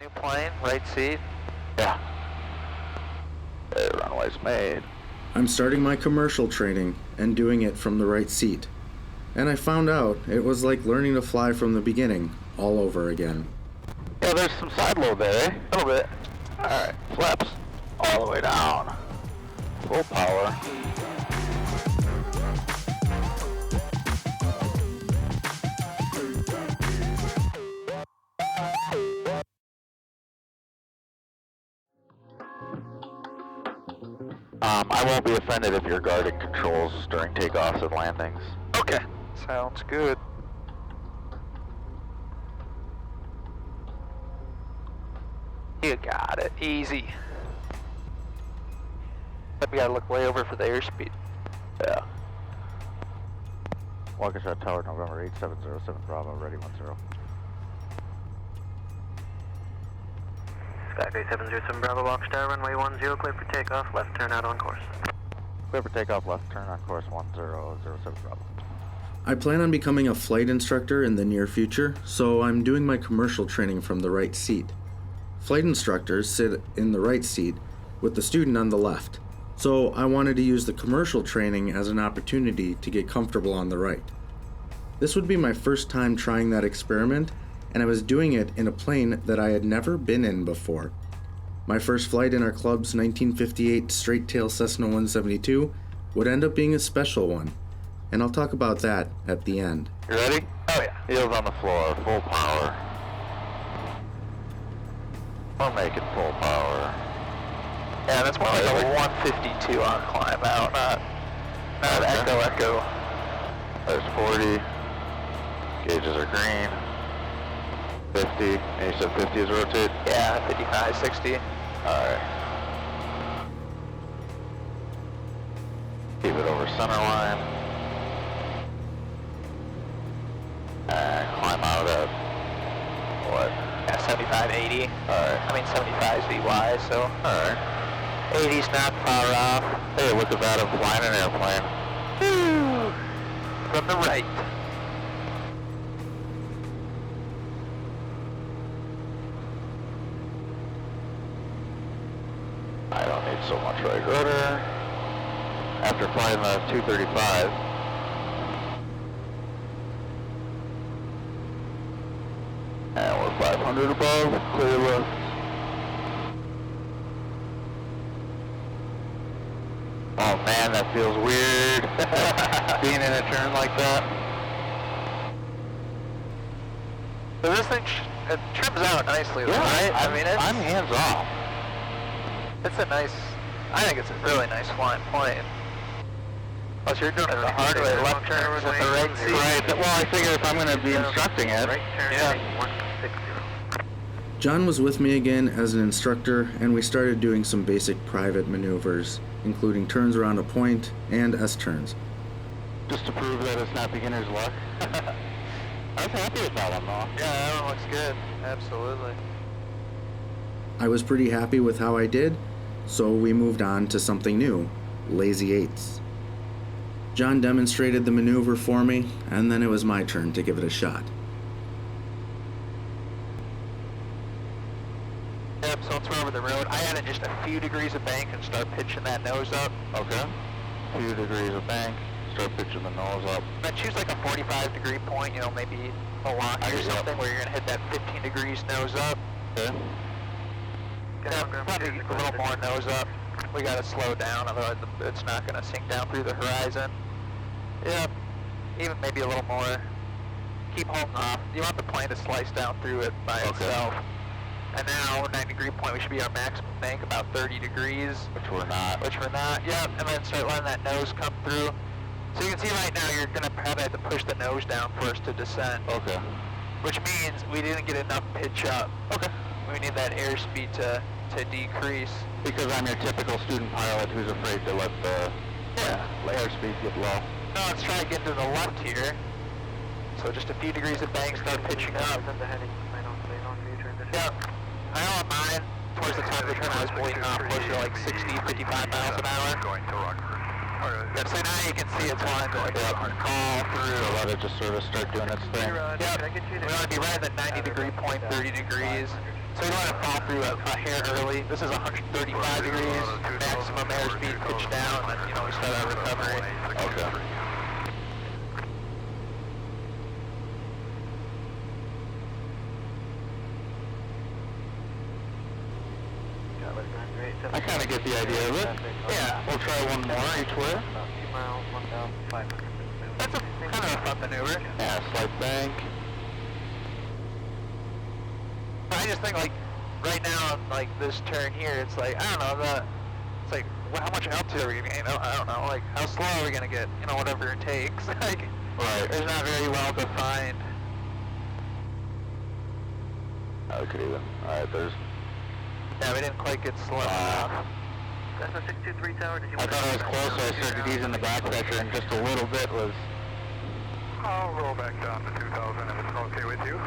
New plane, right seat. Yeah. Hey, runway's made. I'm starting my commercial training and doing it from the right seat. And I found out it was like learning to fly from the beginning, all over again. Yeah, there's some side load there, eh? A little bit. Alright, flaps all the way down. Full power. I won't be offended if you're guarding controls during takeoffs and landings. Okay. Sounds good. You got it. Easy. But we gotta look way over for the airspeed. Yeah. Waukesha Tower, November 8707, Bravo, ready 10. Skyday 707 Bravo, Waukesha Tower, runway 10, clear for takeoff, left turn out on course. Clear for takeoff, left turn on course 1007 Bravo. I plan on becoming a flight instructor in the near future, so I'm doing my commercial training from the right seat. Flight instructors sit in the right seat with the student on the left, so I wanted to use the commercial training as an opportunity to get comfortable on the right. This would be my first time trying that experiment, and I was doing it in a plane that I had never been in before. My first flight in our club's 1958 straight-tail Cessna 172 would end up being a special one, and I'll talk about that at the end. You ready? Oh yeah. Heels on the floor, full power. We're making full power. Yeah, that's more like a 152 on climb out, not Okay. echo. There's 40. Gauges are green. 50. And you said 50 is rotate? Yeah, 55, 60. Alright. Keep it over center line. And climb out at what? Yeah, 75, 80. Alright. I mean, 75 is VY, so Alright. 80's not far off. Hey, look at that, I'm flying an airplane. Woo! From the right. I don't need so much right rudder. After flying the 235. And we're 500 above, clear left. Oh man, that feels weird. Being in a turn like that. So this thing, it trims out nicely, though, Yeah, right? I mean, I'm hands off. it's a nice, I think it's a really nice flying plane. Plus you're doing it the hard way, left turn with the right seat. Right, well I figure if I'm going to be instructing it. Right turn, Yeah. 160. John was with me again as an instructor, and we started doing some basic private maneuvers, including turns around a point and S-turns. Just to prove that it's not beginner's luck. I was happy with that one though. Yeah, that one looks good. Absolutely. I was pretty happy with how I did, so we moved on to something new, lazy eights. John demonstrated the maneuver for me, and then it was my turn to give it a shot. Yep, so let's run over the road. I added just a few degrees of bank and start pitching that nose up. Okay. Few degrees of bank. Start pitching the nose up. Then choose like a 45 degree point, you know, maybe Milwaukee or something where you're going to hit that 15 degrees nose up. Okay. Yeah, probably a little more nose up. We got to slow down, otherwise it's not going to sink down through the horizon. Yep, even maybe a little more. Keep holding off. You want the plane to slice down through it by itself. And now, 9 degree point, we should be our maximum bank about 30 degrees. Which we're not. Yep, and then start letting that nose come through. So you can see right now you're going to probably have to push the nose down first to descend. Okay. Which means we didn't get enough pitch up. Okay. We need that airspeed to decrease. Because I'm your typical student pilot who's afraid to let the airspeed get low. No, let's try to get to the left here. So just a few degrees of bank, start pitching up. Yep. I know on mine, towards the top of the turn, I was bleeding off closer to like 60, 55 miles an hour. Yep, so now you can see it's wanting to like call through. So let it just sort of start doing its thing. Yep. We want to be right at the 90 degree point, 30 degrees. So you want to fall through a hair early. This is 135 degrees, maximum airspeed, pitch down, and then, we start our recovery. Okay. I kind of get the idea of it. Yeah. We'll try one more each way. 2 miles, 1,500. That's kind of a fun maneuver. Yeah, slight bank. I just think, right now, this turn here, it's I don't know, it's how much altitude are we going to gain? I don't know, how slow are we going to get? Whatever it takes. Right. It's not very well defined. We could even. Alright, there's. Yeah, we didn't quite get slow enough. Cessna 623 tower, did you I thought I was close, so I started easing the back pressure, and just a little bit was. I'll roll back down to 2,000 if it's okay with you.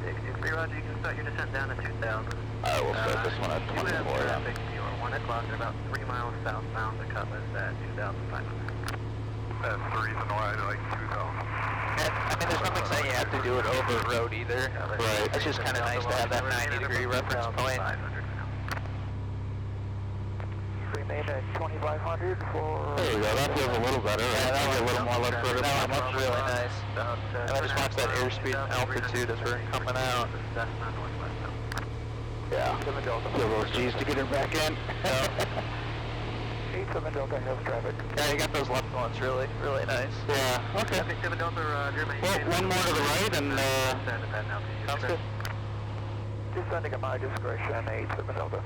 623, roger, you can start your descent down to 2,000. Alright, we'll start this one at 24, You have yeah. traffic, you are 1 o'clock and about 3 miles southbound to Cutlass at 2,500. That's the reason why I like 2,000. And, there's nothing saying you have to do it over road either. Right. It's just kind of nice to have that 90-degree reference point. We made a 2,500 for... There we go, that feels a little better. Yeah, that Maybe a was little more left further. That one was really nice. And I just watched that airspeed and altitude as we're coming out. Yeah. Feel those G's to get her back in. 87 Delta has traffic. Yeah, you got those left ones really, really nice. Yeah, okay. 7 Delta, roger, Well, one more to the right and, Sounds good. Descending at my discretion, 87 Delta.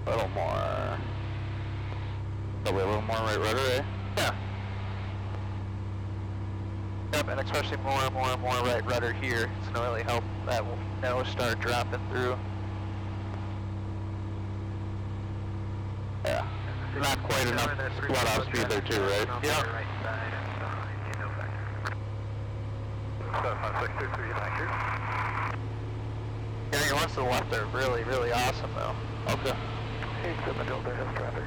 a little more. Probably a little more right rudder, eh? Yeah. Yep, and especially more and more right rudder here. It's going to really help that nose start dropping through. Yeah. Not quite enough let-off speed there too, right? Yeah. Cessna 623, thank you. Yeah, your ones to the left are really, really awesome though. Okay. 87 Delta has traffic.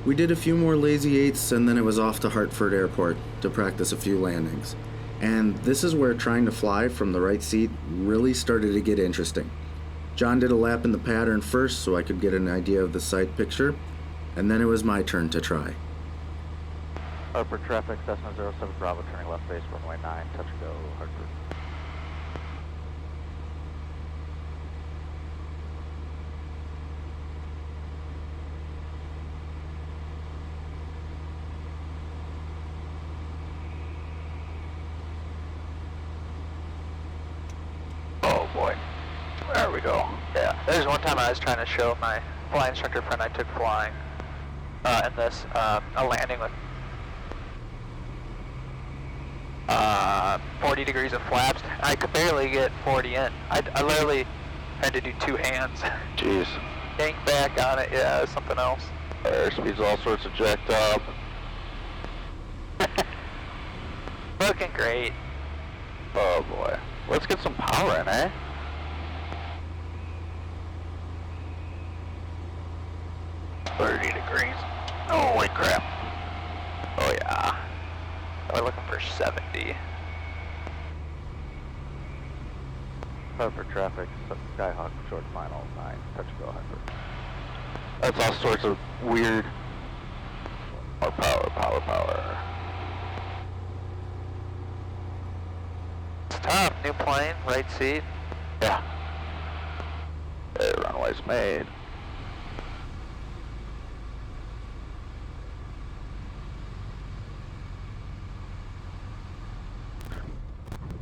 We did a few more lazy eights and then it was off to Hartford Airport to practice a few landings. And this is where trying to fly from the right seat really started to get interesting. John did a lap in the pattern first so I could get an idea of the side picture, and then it was my turn to try. Hartford traffic, Cessna 07 Bravo, turning left base, runway 9, touch and go, Hartford. Oh boy. There we go. Yeah, there's one time I was trying to show my flight instructor friend I took flying in this, a landing with 40 degrees of flaps. I could barely get 40 in. I literally had to do two hands. Jeez. Yank back on it, yeah, it was something else. Airspeed's all sorts of jacked up. Looking great. Oh boy. Let's get some power in, eh? $30 Holy crap. Oh yeah. We're looking for 70. Hartford traffic, Skyhawk, short final, 9, touch and go, Hartford. That's all sorts of weird. More power. It's tough. New plane, right seat. Yeah. Hey, runway's made.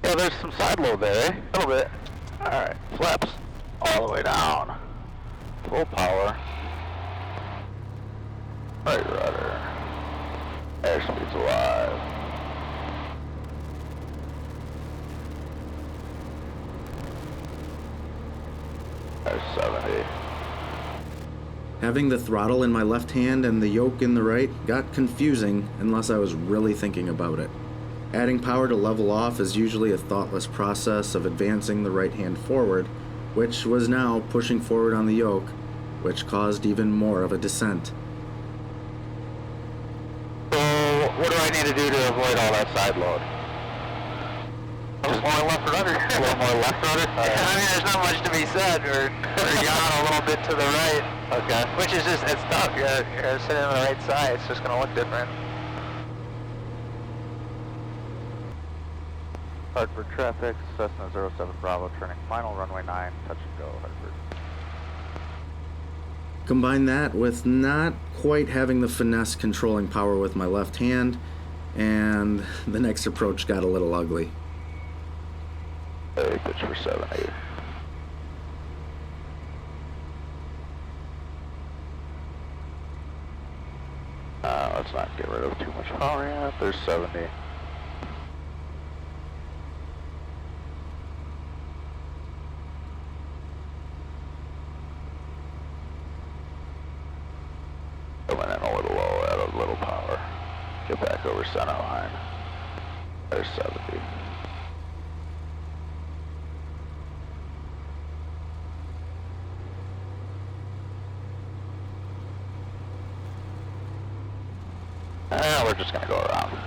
Yeah, there's some side load there, eh? A little bit. Alright, flaps all the way down. Full power. Right rudder. Airspeed's alive. There's 70. Having the throttle in my left hand and the yoke in the right got confusing unless I was really thinking about it. Adding power to level off is usually a thoughtless process of advancing the right hand forward, which was now pushing forward on the yoke, which caused even more of a descent. So, what do I need to do to avoid all that side load? A little more left rudder. A little more left rudder? I mean, there's not much to be said. We're gone a little bit to the right. Okay. Which is just, it's tough. You're sitting on the right side. It's just going to look different. Hartford traffic, Cessna 07 Bravo, turning final, runway 9, touch and go, Hartford. Combine that with not quite having the finesse controlling power with my left hand, and the next approach got a little ugly. Hey, pitch for 7-8. Let's not get rid of too much power yet. There's 70. Coming in a little low at a little power. Get back over center line. There's 70. We're just gonna go around.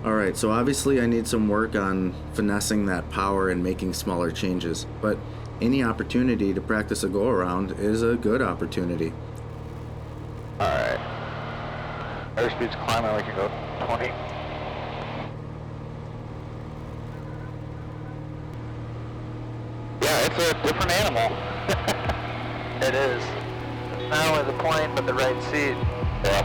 Alright, so obviously I need some work on finessing that power and making smaller changes, but any opportunity to practice a go-around is a good opportunity. Alright. Airspeed's climbing, we can go 20. Yeah, it's a different animal. It is. Not only the plane, but the right seat. Yeah.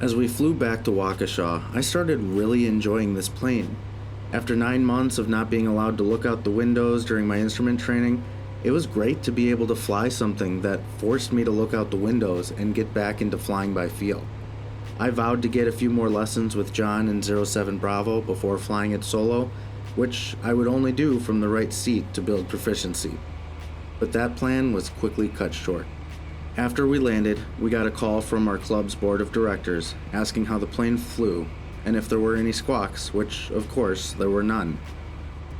As we flew back to Waukesha, I started really enjoying this plane. After 9 months of not being allowed to look out the windows during my instrument training, it was great to be able to fly something that forced me to look out the windows and get back into flying by feel. I vowed to get a few more lessons with John in 07 Bravo before flying it solo, which I would only do from the right seat to build proficiency. But that plan was quickly cut short. After we landed, we got a call from our club's board of directors asking how the plane flew and if there were any squawks, which, of course, there were none.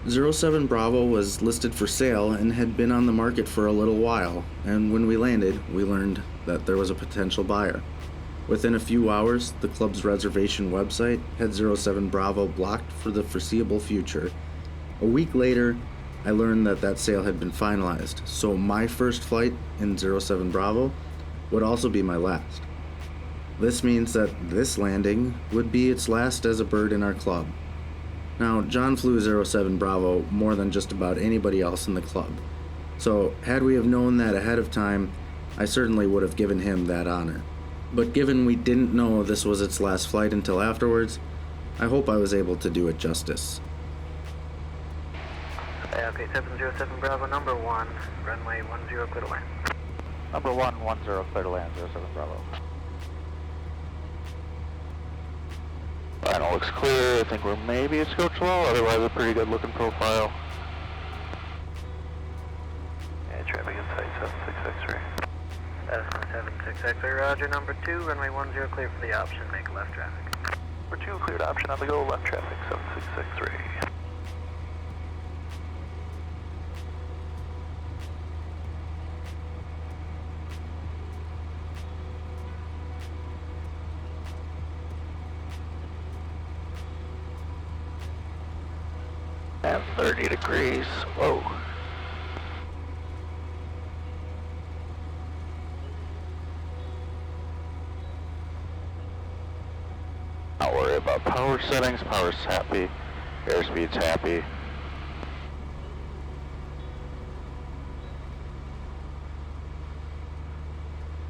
07 Bravo was listed for sale and had been on the market for a little while, and when we landed, we learned that there was a potential buyer. Within a few hours, the club's reservation website had 07 Bravo blocked for the foreseeable future. A week later, I learned that that sale had been finalized, so my first flight in 07 Bravo would also be my last. This means that this landing would be its last as a bird in our club. Now, John flew 07 Bravo more than just about anybody else in the club, so had we have known that ahead of time, I certainly would have given him that honor. But given we didn't know this was its last flight until afterwards, I hope I was able to do it justice. Okay, 707 Bravo, number 1, runway 10, clear to land. Number 110, clear to land, 07 Bravo. Final looks clear. I think we're maybe a scotch low, otherwise a pretty good looking profile. Yeah, traffic in sight, 76X-ray. Cessna 76X-ray, roger, number 2, runway 10, clear for the option, make left traffic. Number 2, cleared option on the go, left traffic, 76X-ray. At 30 degrees. Whoa. Not worry about power settings. Power's happy. Airspeed's happy.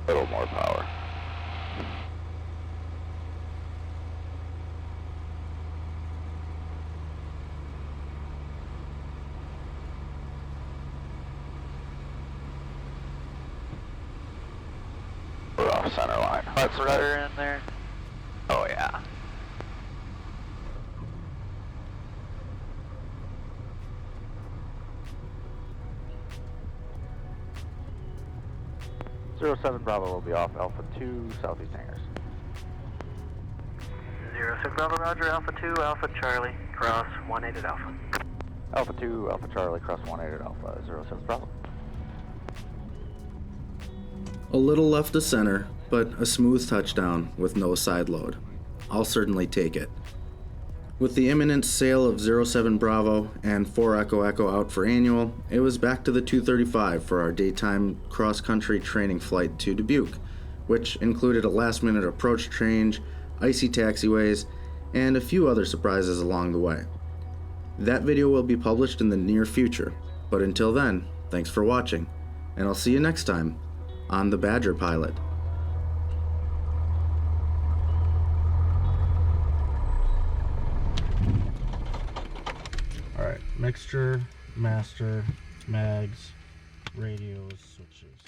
A little more power. We're off center line. Left rudder in there. Oh yeah. Zero 07 Bravo will be off Alpha 2, Southeast Hangars. 06 Bravo, roger, Alpha 2, Alpha Charlie, cross 18 at Alpha. Alpha 2, Alpha Charlie, cross 18 at Alpha, 07 Bravo. A little left to center, but a smooth touchdown with no side load. I'll certainly take it. With the imminent sale of 07 Bravo and 4 Echo Echo out for annual, it was back to the 235 for our daytime cross-country training flight to Dubuque, which included a last-minute approach change, icy taxiways, and a few other surprises along the way. That video will be published in the near future, but until then, thanks for watching, and I'll see you next time on the Badger Pilot. Alright, mixture, master, mags, radios, switches.